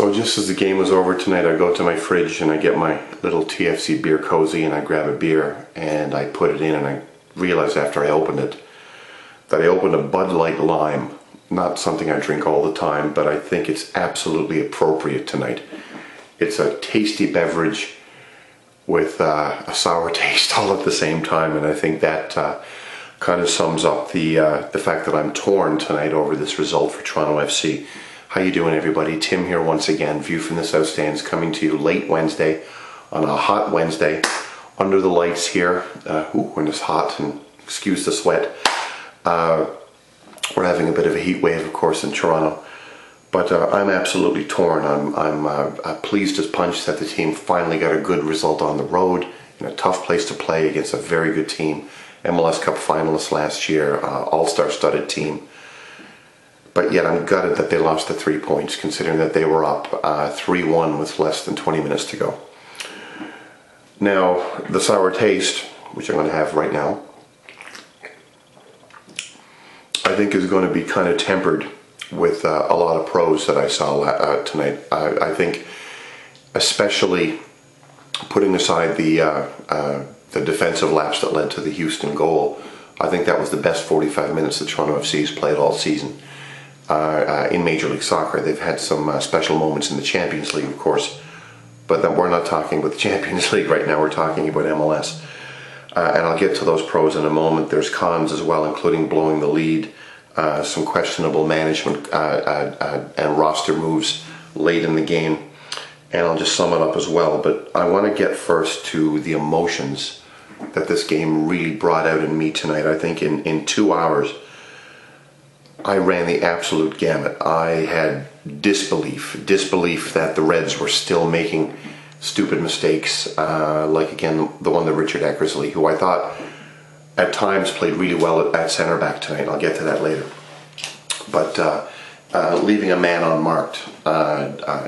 So just as the game was over tonight, I go to my fridge and I get my little TFC beer cozy and I grab a beer and I put it in, and I realized after I opened it that I opened a Bud Light Lime. Not something I drink all the time, but I think it's absolutely appropriate tonight. It's a tasty beverage with a sour taste all at the same time, and I think that kind of sums up the fact that I'm torn tonight over this result for Toronto FC. How you doing, everybody? Tim here once again. View from the South Stands coming to you late Wednesday on a hot Wednesday under the lights here. When it's hot, and excuse the sweat. We're having a bit of a heat wave, of course, in Toronto. But I'm absolutely torn. I'm pleased as punch that the team finally got a good result on the road in a tough place to play against a very good team. MLS Cup finalists last year, all-star studded team. But yet I'm gutted that they lost the 3 points, considering that they were up 3-1 with less than 20 minutes to go. Now, the sour taste, which I'm going to have right now, I think is going to be kind of tempered with a lot of pros that I saw tonight. I think, especially putting aside the defensive lapse that led to the Houston goal, I think that was the best 45 minutes that Toronto FC has played all season. In Major League Soccer, they've had some special moments in the Champions League, of course, but we're not talking about the Champions League right now. We're talking about MLS. And I'll get to those pros in a moment. There's cons as well, including blowing the lead, some questionable management and roster moves late in the game, and I'll just sum it up as well. But I want to get first to the emotions that this game really brought out in me tonight. I think in 2 hours, I ran the absolute gamut. I had disbelief that the Reds were still making stupid mistakes, like again the one that Richard Eckersley, who I thought at times played really well at center back tonight. I'll get to that later. But leaving a man unmarked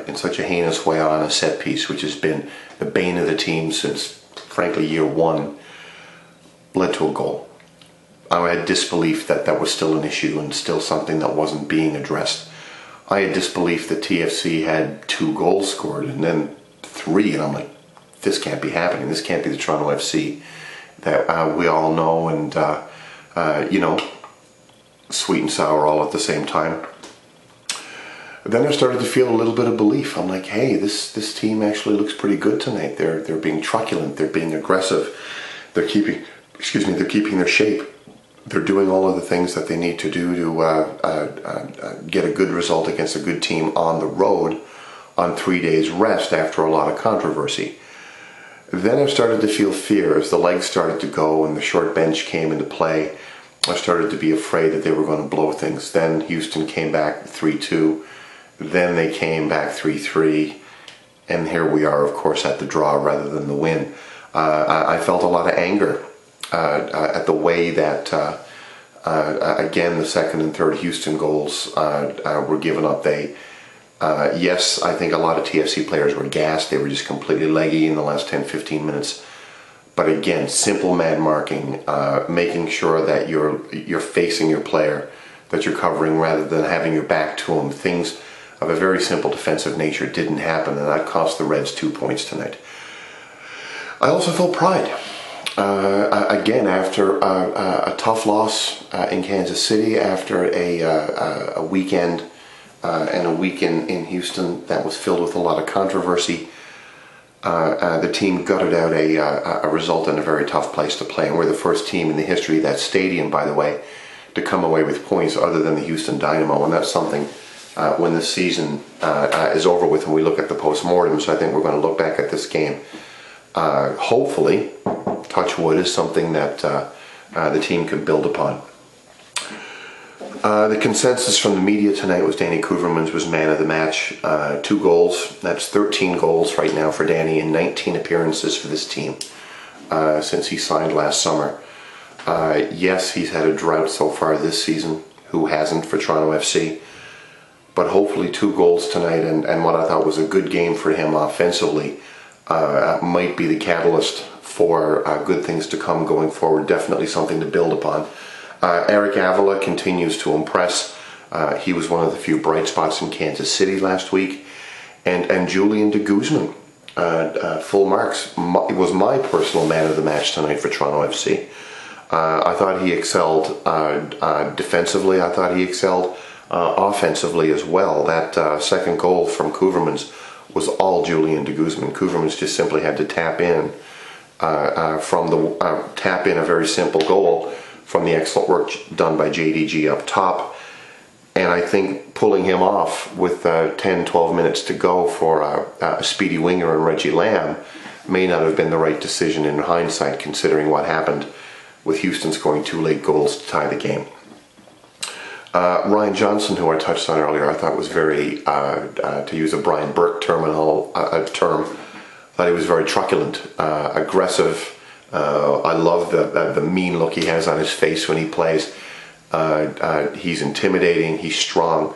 in such a heinous way on a set piece, which has been the bane of the team since, frankly, year one, led to a goal. I had disbelief that that was still an issue and still something that wasn't being addressed. I had disbelief that TFC had 2 goals scored and then 3, and I'm like, this can't be happening. This can't be the Toronto FC that we all know, and sweet and sour all at the same time. Then I started to feel a little bit of belief. I'm like, hey, this team actually looks pretty good tonight. They're being truculent. They're being aggressive. They're keeping their shape. They're doing all of the things that they need to do to get a good result against a good team on the road on 3 days rest after a lot of controversy. Then I started to feel fear as the legs started to go and the short bench came into play. I started to be afraid that they were going to blow things. Then Houston came back 3-2. Then they came back 3-3. And here we are, of course, at the draw rather than the win. I felt a lot of anger at the way that, again, the second and third Houston goals were given up. Yes, I think a lot of TFC players were gassed. They were just completely leggy in the last 10-15 minutes. But again, simple man marking, making sure that you're facing your player, that you're covering rather than having your back to him. Things of a very simple defensive nature didn't happen, and that cost the Reds 2 points tonight. I also felt pride. Again, after a tough loss in Kansas City, after a weekend and a week in Houston that was filled with a lot of controversy, the team gutted out a result in a very tough place to play. And we're the first team in the history of that stadium, by the way, to come away with points other than the Houston Dynamo. And that's something when the season is over with and we look at the post-mortems, I think we're going to look back at this game. Hopefully, touch wood, is something that the team can build upon. The consensus from the media tonight was Danny Kouvermans was man of the match. 2 goals. That's 13 goals right now for Danny in 19 appearances for this team since he signed last summer. Yes, he's had a drought so far this season. Who hasn't for Toronto FC? But hopefully 2 goals tonight and what I thought was a good game for him offensively might be the catalyst for good things to come going forward. Definitely something to build upon. Eric Avila continues to impress. He was one of the few bright spots in Kansas City last week. And Julian de Guzman, full marks, was my personal man of the match tonight for Toronto FC. I thought he excelled defensively. I thought he excelled offensively as well. That second goal from Koevermans was all Julian de Guzman. Koevermans just simply had to tap in a very simple goal from the excellent work done by JDG up top. And I think pulling him off with 10-12 minutes to go for a speedy winger and Reggie Lamb may not have been the right decision in hindsight, considering what happened with Houston scoring 2 late goals to tie the game. Ryan Johnson, who I touched on earlier, I thought was very, to use a Brian Burke term, I thought he was very truculent, aggressive. I love the mean look he has on his face when he plays. He's intimidating, he's strong,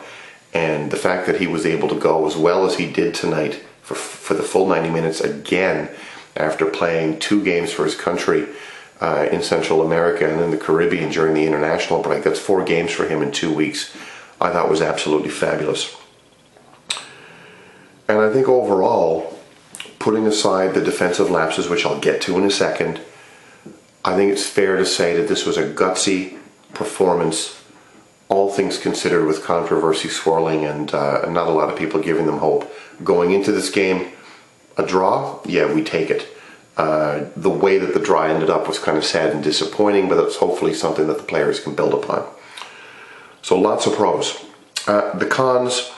and the fact that he was able to go as well as he did tonight for the full 90 minutes again, after playing 2 games for his country in Central America and in the Caribbean during the international break. That's 4 games for him in 2 weeks. I thought was absolutely fabulous. And I think overall, putting aside the defensive lapses, which I'll get to in a second, I think it's fair to say that this was a gutsy performance, all things considered, with controversy swirling and not a lot of people giving them hope. Going into this game, a draw? Yeah, we take it. The way that the draw ended up was kind of sad and disappointing, but it's hopefully something that the players can build upon. So lots of pros. The cons,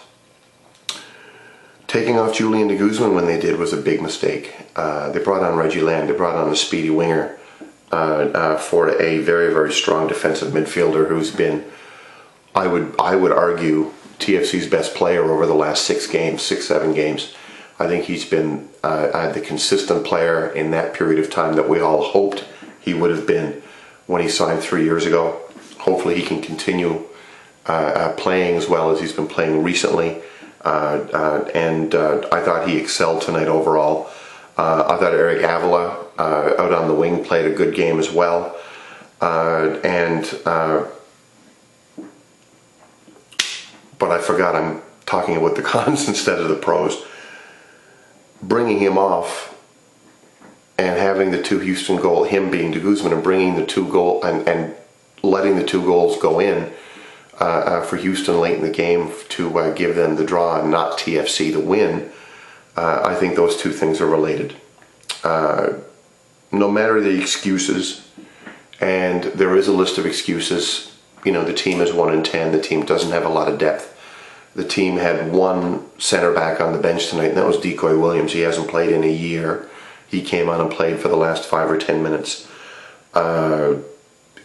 taking off Julian de Guzman when they did was a big mistake. They brought on Reggie Lamb, they brought on a speedy winger for a very, very strong defensive midfielder who's been, I would argue, TFC's best player over the last 6-7 games. I think he's been the consistent player in that period of time that we all hoped he would have been when he signed 3 years ago. Hopefully he can continue playing as well as he's been playing recently. And I thought he excelled tonight overall. I thought Eric Avila out on the wing played a good game as well. But I forgot I'm talking about the cons instead of the pros. Bringing him off and having the 2 Houston goals, him being de Guzman, and bringing the 2 goals and letting the 2 goals go in for Houston late in the game to give them the draw and not TFC the win. I think those 2 things are related. No matter the excuses, and there is a list of excuses, you know, the team is 1-10, the team doesn't have a lot of depth. The team had 1 center back on the bench tonight, and that was Decoy Williams. He hasn't played in a year. He came on and played for the last 5 or 10 minutes.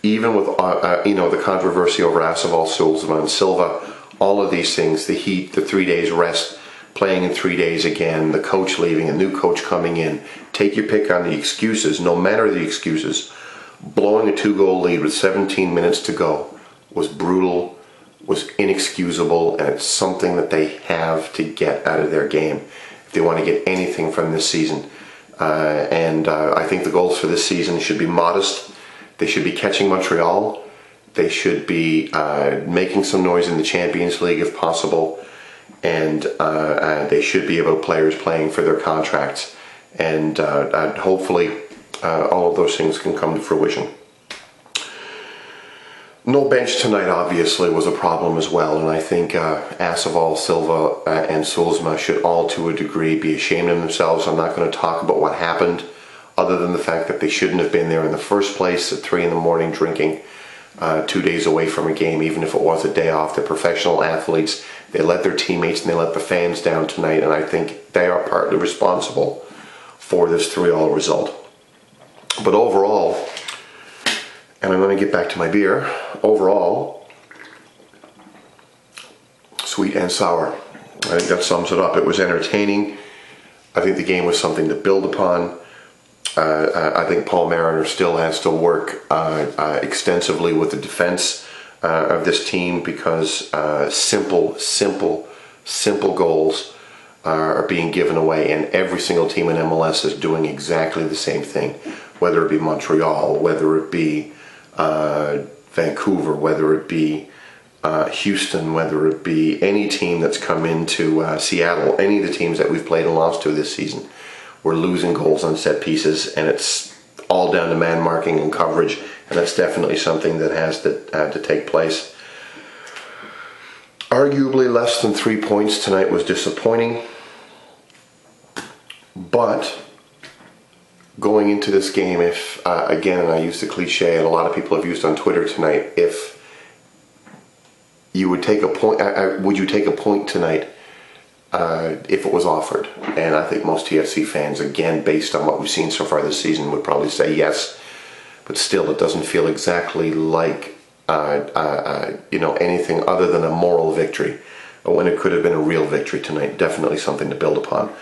Even with the controversy over Assaval, Sulzman, and Silva, all of these things, the heat, the 3 days rest, playing in 3 days again, the coach leaving, a new coach coming in. Take your pick on the excuses. No matter the excuses, blowing a 2-goal lead with 17 minutes to go was brutal, was inexcusable, and it's something that they have to get out of their game if they want to get anything from this season. I think the goals for this season should be modest. They should be catching Montreal. They should be making some noise in the Champions League if possible. And they should be about players playing for their contracts. And hopefully all of those things can come to fruition. No bench tonight obviously was a problem as well, and I think Assaval, Silva, and Sulzma should all to a degree be ashamed of themselves. I'm not going to talk about what happened, other than the fact that they shouldn't have been there in the first place at 3 in the morning drinking 2 days away from a game, even if it was a day off. They're professional athletes. They let their teammates and they let the fans down tonight, and I think they are partly responsible for this 3-3 result. But overall, and I'm going to get back to my beer, overall, sweet and sour. I think that sums it up. It was entertaining. I think the game was something to build upon. I think Paul Mariner still has to work extensively with the defense of this team, because simple goals are being given away, and every single team in MLS is doing exactly the same thing, whether it be Montreal, whether it be Vancouver, whether it be Houston, whether it be any team that's come into Seattle, any of the teams that we've played and lost to this season, we're losing goals on set pieces, and it's all down to man marking and coverage, and that's definitely something that has to take place. Arguably less than 3 points tonight was disappointing, but going into this game, if again, and I use the cliche and a lot of people have used on Twitter tonight, if you would take a point, would you take a point tonight if it was offered? And I think most TFC fans, again, based on what we've seen so far this season, would probably say yes. But still, it doesn't feel exactly like anything other than a moral victory. But when it could have been a real victory tonight, definitely something to build upon.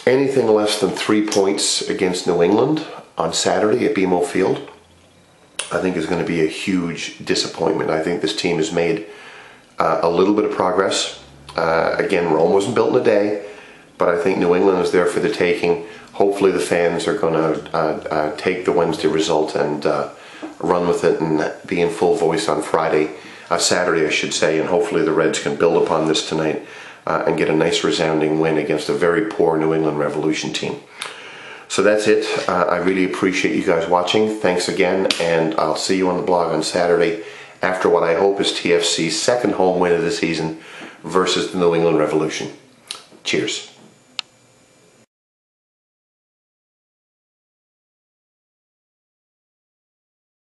Anything less than 3 points against New England on Saturday at BMO Field, I think is going to be a huge disappointment. I think this team has made a little bit of progress. Again, Rome wasn't built in a day, but I think New England is there for the taking. Hopefully the fans are going to take the Wednesday result and run with it and be in full voice on Saturday, I should say, and hopefully the Reds can build upon this tonight and get a nice resounding win against a very poor New England Revolution team. So that's it. I really appreciate you guys watching. Thanks again, and I'll see you on the blog on Saturday after what I hope is TFC's second home win of the season versus the New England Revolution. Cheers.